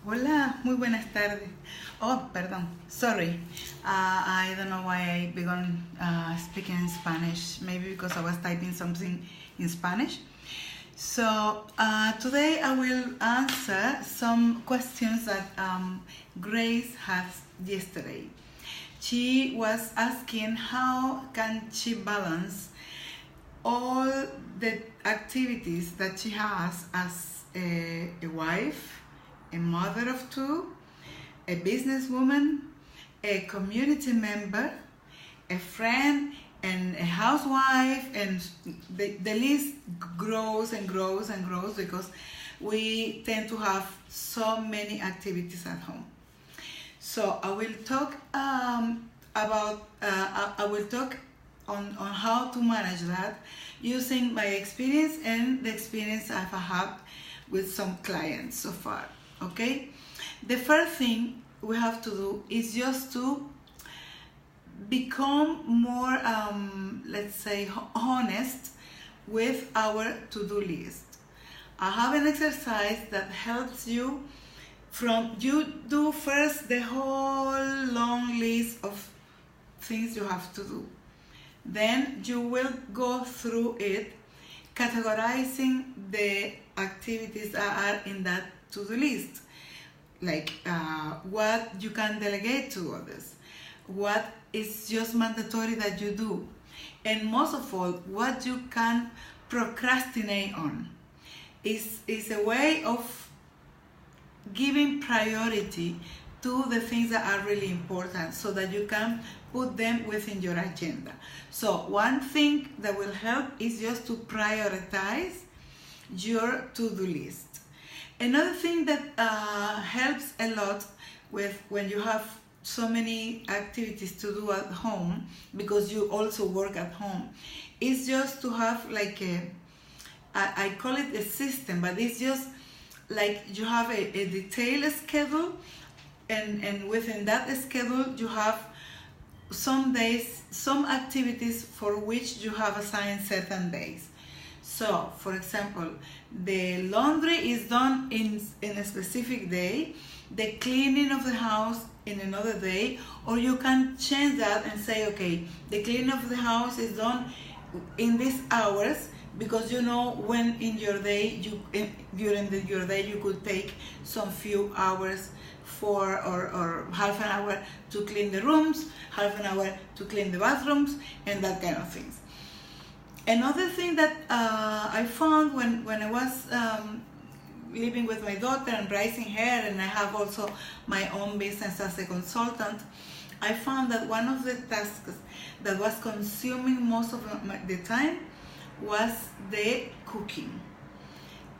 Hola, muy buenas tardes. Oh, perdón, sorry. I don't know why I began speaking in Spanish. Maybe because I was typing something in Spanish. So today I will answer some questions that Grace had yesterday. She was asking how can she balance all the activities that she has as a wife, a mother of two, a businesswoman, a community member, a friend, and a housewife, and the list grows and grows and grows because we tend to have so many activities at home. So I will talk on how to manage that using my experience and the experience I've had with some clients so far. Okay, the first thing we have to do is just to become more, let's say, honest with our to-do list. I have an exercise that helps you you do first the whole long list of things you have to do. Then you will go through it, categorizing the activities that are in that to-do list, like what you can delegate to others, what is just mandatory that you do, and most of all, what you can procrastinate on. Is a way of giving priority to the things that are really important so that you can put them within your agenda. So one thing that will help is just to prioritize your to-do list. Another thing that helps a lot with when you have so many activities to do at home, because you also work at home, is just to have like I call it a system, but it's just like you have a detailed schedule, and within that schedule you have some days, some activities for which you have assigned certain days. So, for example, the laundry is done in a specific day, the cleaning of the house in another day, or you can change that and say, okay, the cleaning of the house is done in these hours, because you know when in your day, during your day you could take some few hours for or half an hour to clean the rooms, half an hour to clean the bathrooms, and that kind of things. Another thing that I found when I was living with my daughter and raising her, and I have also my own business as a consultant, I found that one of the tasks that was consuming most of the time was the cooking.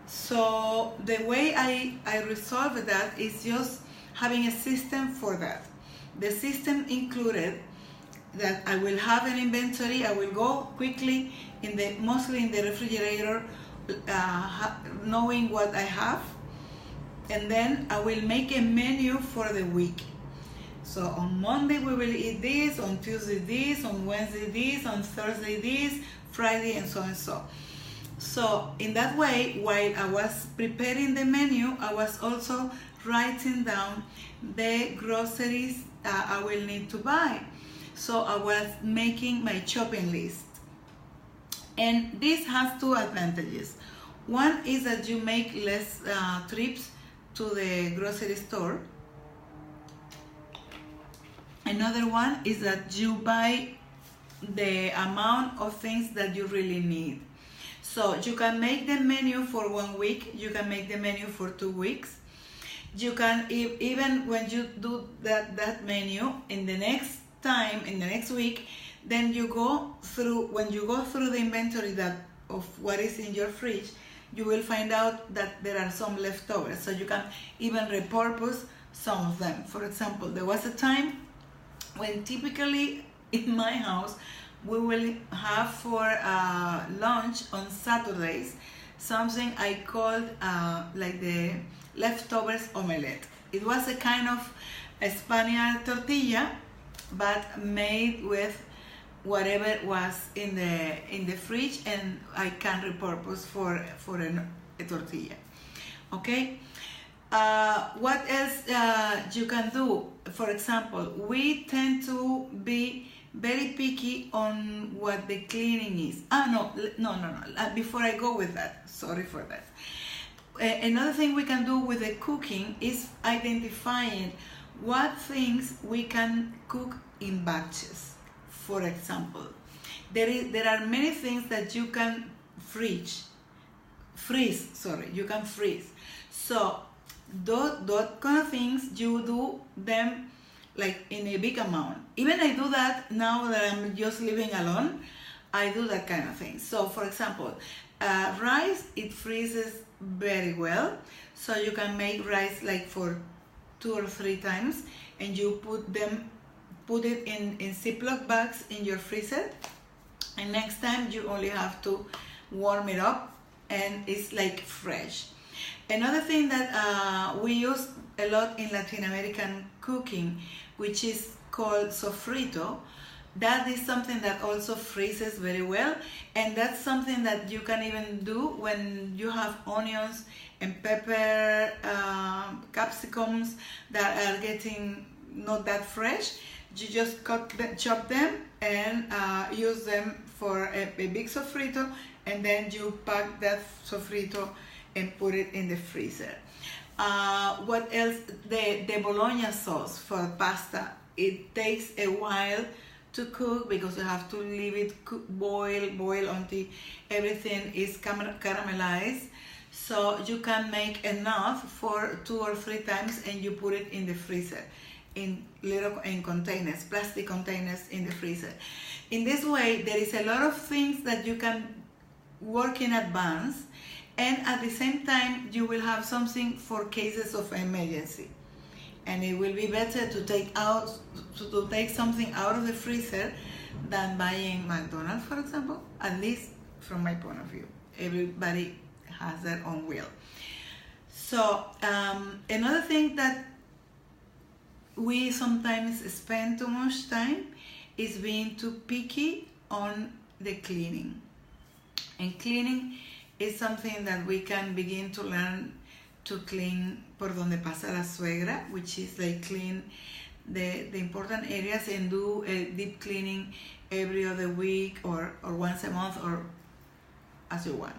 So the way I resolved that is just having a system for that. The system included that I will have an inventory. I will go quickly mostly in the refrigerator, knowing what I have, and then I will make a menu for the week. So on Monday we will eat this, on Tuesday this, on Wednesday this, on Thursday this, Friday, and so and so. So in that way, while I was preparing the menu, I was also writing down the groceries I will need to buy. So I was making my shopping list. And this has two advantages. One is that you make less trips to the grocery store. Another one is that you buy the amount of things that you really need. So you can make the menu for 1 week, you can make the menu for 2 weeks. You can, even when you do that menu in the next time, in the next week, then when you go through the inventory of what is in your fridge, you will find out that there are some leftovers. So you can even repurpose some of them. For example, there was a time when typically in my house we will have for lunch on Saturdays something I called like the leftovers omelette. It was a kind of a Spanish tortilla, but made with whatever was in the fridge, and I can repurpose for a tortilla. Okay, What else you can do? For example, we tend to be very picky on what the cleaning is. No. Before I go with that, sorry for that. Another thing we can do with the cooking is identifying what things we can cook in batches. For example, there are many things that you can freeze. You can freeze. So those kind of things, you do them like in a big amount. Even I do that now that I'm just living alone. I do that kind of thing. So for example, rice, it freezes very well. So you can make rice like for 2 or 3 times, and you put it in Ziploc bags in your freezer. And next time you only have to warm it up and it's like fresh. Another thing that we use a lot in Latin American cooking, which is called sofrito, that is something that also freezes very well, and that's something that you can even do when you have onions and pepper, capsicums that are getting not that fresh. You just chop them and use them for a big sofrito, and then you pack that sofrito and put it in the freezer. What else? The bologna sauce for pasta. It takes a while to cook because you have to leave it boil until everything is caramelized. So you can make enough for 2 or 3 times, and you put it in the freezer in containers, plastic containers in the freezer. In this way, there is a lot of things that you can work in advance, and at the same time you will have something for cases of emergency. And it will be better to take something out of the freezer than buying McDonald's, for example. At least from my point of view, everybody has their own will. So another thing that we sometimes spend too much time is being too picky on the cleaning. And cleaning is something that we can begin to learn to clean por donde pasa la suegra, which is like clean the important areas and do a deep cleaning every other week or once a month, or as you want.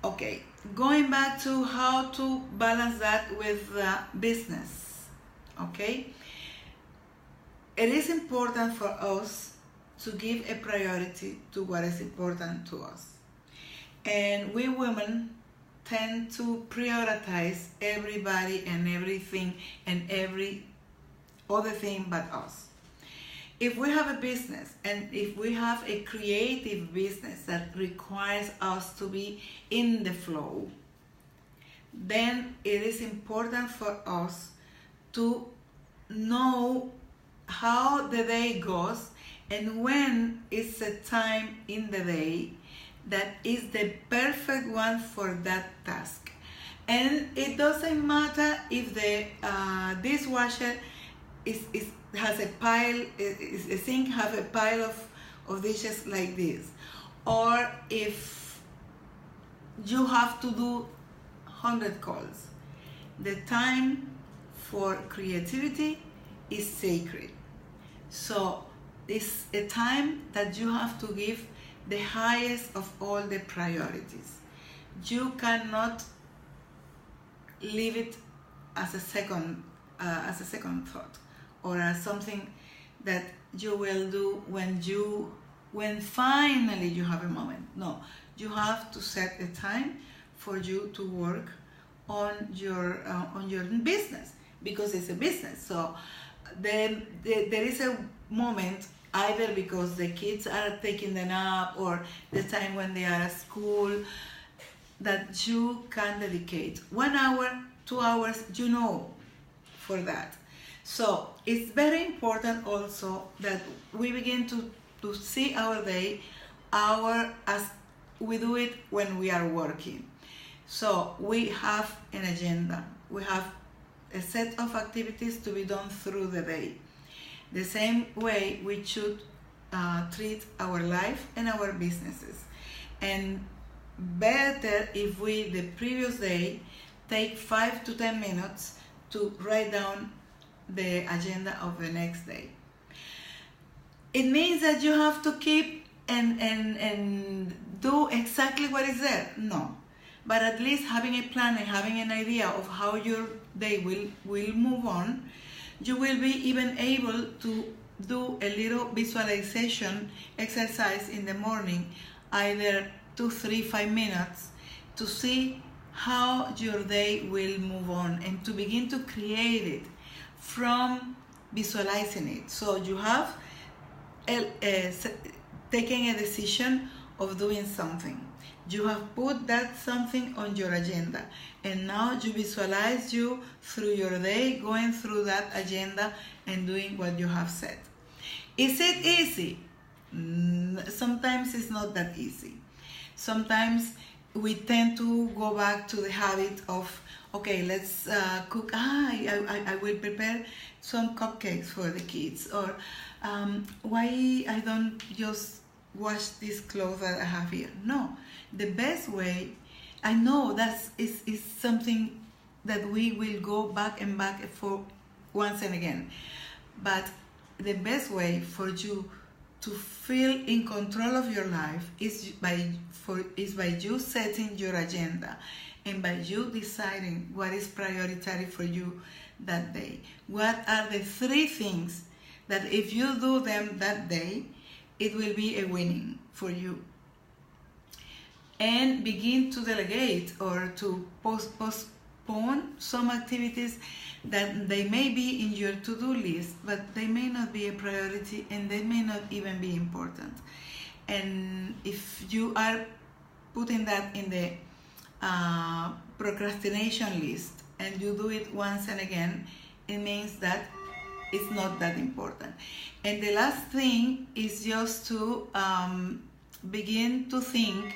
Okay, going back to how to balance that with business. Okay, it is important for us to give a priority to what is important to us. And we women tend to prioritize everybody and everything and every other thing but us. If we have a business, and if we have a creative business that requires us to be in the flow, then it is important for us to know how the day goes and when is the time in the day that is the perfect one for that task. And it doesn't matter if the dishwasher has a pile, a sink has a pile of dishes like this, or if you have to do 100 calls. The time for creativity is sacred. So it's a time that you have to give the highest of all the priorities. You cannot leave it as a second thought, or as something that you will do when finally you have a moment. No, you have to set a time for you to work on your business, because it's a business. So then there is a moment, either because the kids are taking the nap or the time when they are at school, that you can dedicate 1 hour, 2 hours, for that. So it's very important also that we begin to see our day as we do it when we are working. So we have an agenda. We have a set of activities to be done through the day. The same way we should treat our life and our businesses. And better if we, the previous day, take 5 to 10 minutes to write down the agenda of the next day. It means that you have to keep and do exactly what is there. No. But at least having a plan and having an idea of how your day will move on, you will be even able to do a little visualization exercise in the morning, either 2, 3, 5 minutes, to see how your day will move on and to begin to create it from visualizing it. So you have taken a decision of doing something. You have put that something on your agenda, and now you visualize you through your day going through that agenda and doing what you have said. Is it easy? Sometimes it's not that easy. Sometimes we tend to go back to the habit of, okay, let's cook. I will prepare some cupcakes for the kids, or why I don't just wash these clothes that I have here. No, the best way, I know that is something that we will go back and back for once and again, but the best way for you to feel in control of your life is by you setting your agenda and by you deciding what is prioritary for you that day. What are the 3 things that if you do them that day, it will be a winning for you? And begin to delegate or to postpone some activities that they may be in your to-do list, but they may not be a priority and they may not even be important. And if you are putting that in the procrastination list and you do it once and again, it means that it's not that important. And the last thing is just to begin to think